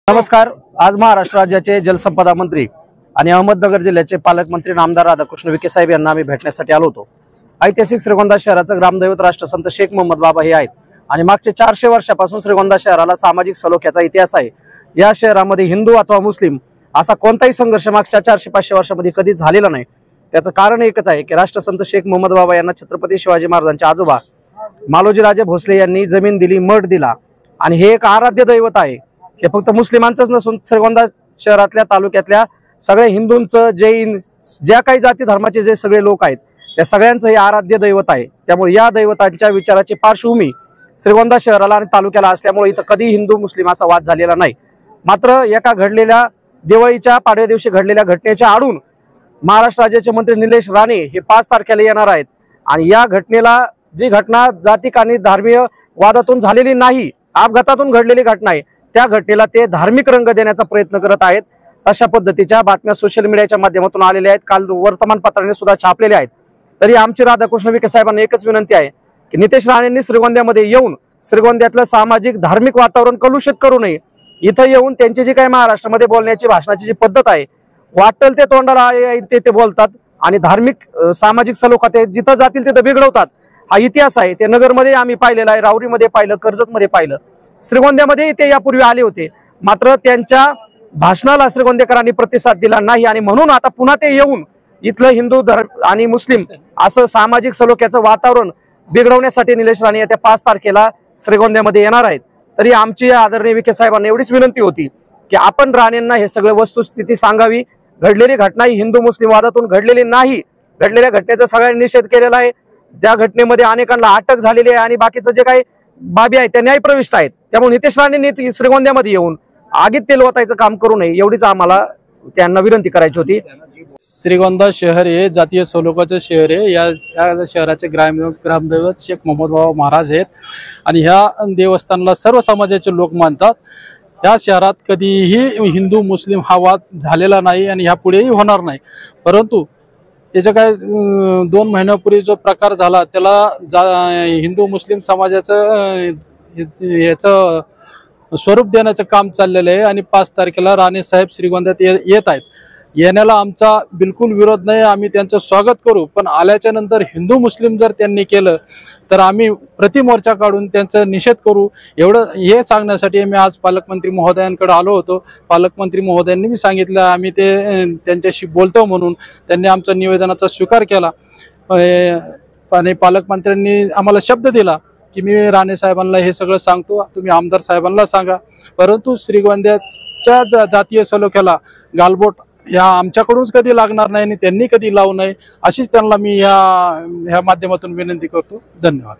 नमस्कार। आज महाराष्ट्र राज्याचे जलसंपदा मंत्री आणि अहमदनगर जिल्ह्याचे पालकमंत्री नामदार राधाकृष्ण विखे साहेब यांना आम्ही भेटण्यासाठी आलो होतो। ऐतिहासिक श्रीगोंदा शहराचं ग्रामदैवत राष्ट्रसंत शेख मोहम्मद बाबा हे आहेत आणि मागचे 400 वर्षापासून श्रीगोंदा शहराला सामाजिक सलोख्याचा इतिहास आहे। या शहरामध्ये हिंदू अथवा मुस्लिम असा कोणताही संघर्ष मागच्या 400-500 वर्षांमध्ये कधी झालेला नाही। त्याचं कारण एकच आहे की राष्ट्रसंत शेख मोहम्मद बाबा यांना छत्रपती शिवाजी महाराजांचे आजोबा मालोजी राजे भोसले यांनी जमीन दिली, मठ दिला आणि हे एक आराध्य दैवत आहे। हे फक्त मुस्लिमांचंच नसून श्रीगोंदा शहरातल्या तालुक्यातल्या सगळ्या हिंदूंचं, जैन, ज्या काही जाती धर्माचे जे सगळे लोक आहेत त्या सगळ्यांचं हे आराध्य दैवत आहे। त्यामुळे या दैवतांच्या विचाराची पार्श्वभूमी श्रीगोंदा शहराला आणि तालुक्याला असल्यामुळे इथं कधी हिंदू मुस्लिम असा वाद झालेला नाही। मात्र एका घडलेल्या दिवाळीच्या पाडव्या दिवशी घडलेल्या घटनेच्या आडून महाराष्ट्र राज्याचे मंत्री निलेश राणे हे 5 तारखेला येणार आहेत आणि या घटनेला जी घटना जातीक आणि धार्मिक वादातून झालेली नाही, अपघातातून घडलेली घटना आहे, त्या घटनेला ते धार्मिक रंग देण्याचा प्रयत्न करत आहेत। अशा पद्धतीच्या बातम्या सोशल मीडियाच्या माध्यमातून आलेल्या आहेत, काल वर्तमानपत्राने सुद्धा छापलेल्या आहेत। तरी आमची राधाकृष्ण विखे साहेबांना एकच विनंती आहे की नितेश राणेंनी श्रीगोंद्यामध्ये येऊन श्रीगोंद्यातलं सामाजिक धार्मिक वातावरण कलुषित करू नये। इथं येऊन त्यांची जी काही महाराष्ट्रामध्ये बोलण्याची, भाषणाची जी पद्धत आहे, वाटेल ते तोंडाला ते बोलतात आणि धार्मिक सामाजिक सलोखा ते जिथं जातील तिथं बिघडवतात। हा इतिहास आहे। ते नगरमध्ये आम्ही पाहिलेला आहे, राऊरीमध्ये पाहिलं, कर्जतमध्ये पाहिलं, श्रीगोंद्यामध्ये ते यापूर्वी आले होते। मात्र त्यांच्या भाषणाला श्रीगोंदेकरांनी प्रतिसाद दिला नाही आणि म्हणून आता पुन्हा ते येऊन इथलं हिंदू आणि मुस्लिम असं सामाजिक सलोख्याचं वातावरण बिघडवण्यासाठी निलेश राणे येत्या 5 तारखेला श्रीगोंद्यामध्ये येणार आहेत। तरी आमची आदरणीय विखे साहेबांना एवढीच विनंती होती की आपण राणेंना हे सगळं वस्तुस्थिती सांगावी। घडलेली घटना ही हिंदू मुस्लिम वादातून घडलेली नाही, घडलेल्या घटनेचा सगळ्यांनी निषेध केलेला आहे। त्या घटनेमध्ये अनेकांना अटक झालेली आहे आणि बाकीचं जे काही बाबी आहेत त्या न्यायप्रविष्ट आहेत। त्यामुळे नितेश राणेंनी श्रीगोंद्यामध्ये येऊन आगीत तेल ओतायचं काम करू नये एवढीच आम्हाला त्यांना विनंती करायची होती। श्रीगोंदा शहर हे जातीय सलोख्याचं शहर आहे। या शहराचे ग्रामदैवत शेख मोहम्मद बाबा महाराज आहेत आणि ह्या देवस्थानाला सर्व समाजाचे लोक मानतात। या शहरात कधीही हिंदू मुस्लिम हा वाद झालेला नाही आणि ह्यापुढेही होणार नाही। परंतु त्याच्या काय 2 महिन्यापूर्वी जो प्रकार झाला त्याला हिंदू मुस्लिम समाजाचं याचं स्वरूप देण्याचं काम चाललेलं आहे आणि 5 तारखेला राणे साहेब श्रीगोंद्यात येत आहेत। येण्याला आमचा बिलकुल विरोध नाही, आम्ही त्यांचं स्वागत करू। पण आल्याच्या नंतर हिंदू मुस्लिम जर त्यांनी केलं तर आम्ही प्रतिमोर्चा काढून त्यांचा निषेध करू। एवढं हे सांगण्यासाठी मी आज पालकमंत्री महोदयांकडे आलो होतो। पालकमंत्री महोदयांनी मी सांगितलं आम्ही त्यांच्याशी बोलतो म्हणून त्यांनी आमच्या निवेदनाचा स्वीकार केला आणि पालकमंत्र्यांनी आम्हाला शब्द दिला की मी राणे साहेबांना हे सगळं सांगतो, तुम्ही आमदार साहेबांना सांगा। परंतु श्रीगोंद्याच्या जातीय सलोख्याला गालबोट या आमच्याकडूनच कधी लागणार नाही आणि त्यांनी कधी लावू नये अशीच त्यांना मी या माध्यमातून विनंती करतो। धन्यवाद।